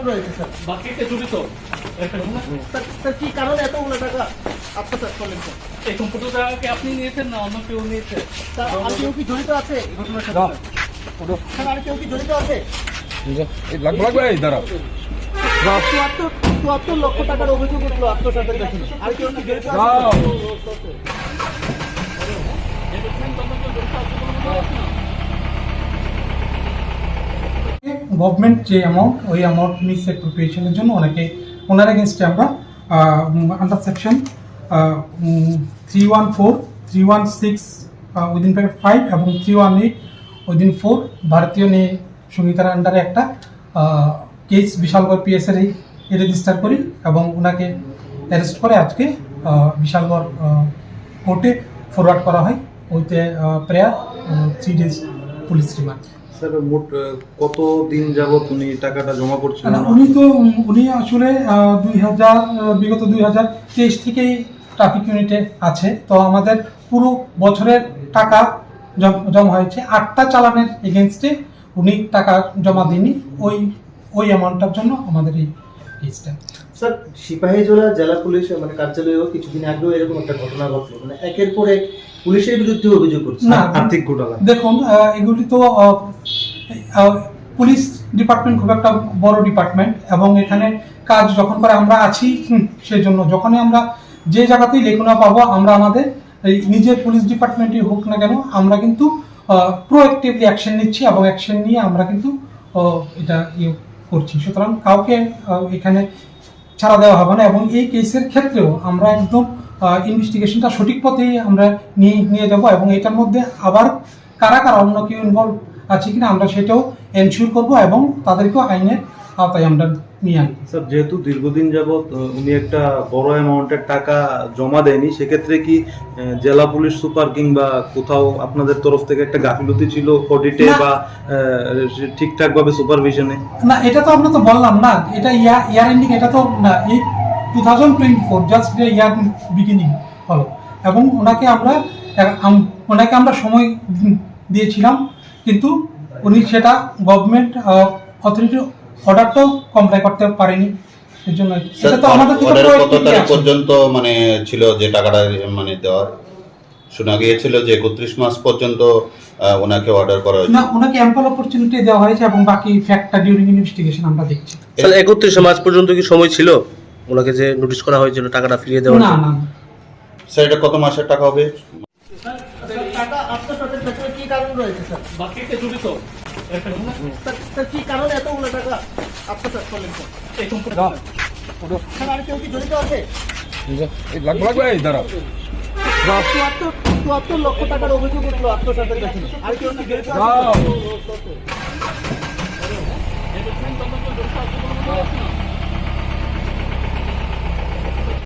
রয়েছে স্যার? বাকিতে জড়িত স্যার কি কারণে এতগুলো টাকা আত্মসাৎ করলেন স্যার? এই কম্পিউটারটাকে আপনি নিয়েছেন না অন্য কেউ নিয়েছে? স্যার আর কেউ কি জড়িত আছে এই ঘটনার সাথে? স্যার আর কেউ কি জড়িত আছে? চুয়াত্তর লক্ষ টাকার অভিযোগ উঠলো আত্মসাতের পেছনে। আর কেউ কি জড়িত আছে? গভর্নমেন্ট যে অ্যামাউন্ট ওই অ্যামাউন্ট মিস অ্যাপ্রোপ্রিয়েশনের জন্য ওনার এগেনস্টে আমরা আন্ডার সেকশন 314, 316 উইদিন 5 এবং 318 উইদিন 4 ভারতীয় ন্যায় সংহিতার আন্ডারে একটা কেস বিশালগড় পিএসের রেজিস্টার করি এবং ওনাকে অ্যারেস্ট করে আজকে বিশালগড় কোর্টে ফরওয়ার্ড করা হয় with prayer 3 days police remand. Sir মোট কত দিন যাবত উনি টাকাটা জমা করছেন? উনি আসলে বিগত 2023 থেকেই ট্রাফিক ইউনিটে আছে। তো আমাদের পুরো বছরের টাকা জমা হয়েছে 8টা চালানের এগেনস্টে উনি টাকা জমা দিনই ওই অ্যামাউন্টটার জন্য আমাদের এই কেসটা। স্যার সিপাহীজলা জেলা পুলিশ মানে কার্যালয়েও কিছুদিন আগেও এরকম একটা ঘটনা ঘটলো, মানে একের পর এক পুলিশের বিরুদ্ধে অভিযোগ করছে আর্থিক ঘোটালা। দেখুন এগুলি তো পুলিশ ডিপার্টমেন্ট খুব একটা বড় ডিপার্টমেন্ট এবং এখানে কাজ যখন করে আমরা আছি সেই জন্য যখনই আমরা যে জায়গাতেই লেখনা পাবো আমরা আমাদের নিজের পুলিশ ডিপার্টমেন্টই হোক না কেন আমরা কিন্তু প্রোঅ্যাক্টিভলি অ্যাকশন নিচ্ছি এবং অ্যাকশন নিয়ে আমরা কিন্তু এটা করছি। সুতরাং কাউকে এখানে ছাড়া দেওয়া হবে না এবং এই কেসের ক্ষেত্রেও আমরা একদম ইনভেস্টিগেশনটা সঠিক পথেই আমরা নিয়ে যাব এবং এটার মধ্যে আবার কারা অন্য কেউ ইনভলভ আছে কিনা আমরা সেটাও এনশিওর করবো এবং তাদেরকেও আইনের আওতায় আমরা নিয়ে আনবো। স্যার যেহেতু দীর্ঘদিন যাবত উনি একটা বড় অ্যামাউন্টের টাকা জমা দেয়নি, সেক্ষেত্রে কি জেলা পুলিশ সুপার কিংবা কোথাও আপনাদের তরফ থেকে একটা গাফিলতি ছিল অডিটে বা ঠিকঠাকভাবে সুপারভিশনে? না, এটা তো আমরা তো বললাম না, এটা ইয়ার এন্ডিং, এটা তো না, এই 2024 জাস্ট ইয়ার বিগিনিং হলো এবং ওনাকে আমরা সময় দিয়েছিলাম কিন্তু উনি সেটা গভর্নমেন্ট অথরিটি অর্ডারটাও কমপ্লাই করতে পারেনি। এর জন্য এটা তো আমাদের থেকে কত তারিখ পর্যন্ত মানে ছিল যে টাকাটা মানে দেওয়ার শোনা গিয়েছিল যে 31 মাস পর্যন্ত ওনাকে অর্ডার করা হয়েছে? না, ওনাকে অ্যাম্পল অপরচুনিটি দেওয়া হয়েছে এবং বাকি ফ্যাক্টটা ডিউরিং ইনভেস্টিগেশন আমরা দেখছি। তাহলে 31 মার্চ পর্যন্ত কি সময় ছিল ওনাকে যে নোটিশ করা হয়েছিল টাকাটা ফিরিয়ে দেওয়ার? না। স্যার এটা কত মাসের টাকা হবে? টাকা আত্মসাতের পেছনে কি কারণ রয়েছে স্যার? বাকিতে জড়িত স্যার কি কারণে এতগুলো টাকা আত্মসাৎ করলেন স্যার? এই কম্পিউটার স্যার আর কেউ কি জড়িত আছে? চুয়াত্তর লক্ষ টাকার অভিযোগ উঠলো আত্মসাতের পেছনে। আর কেউ কি জড়িত আছে?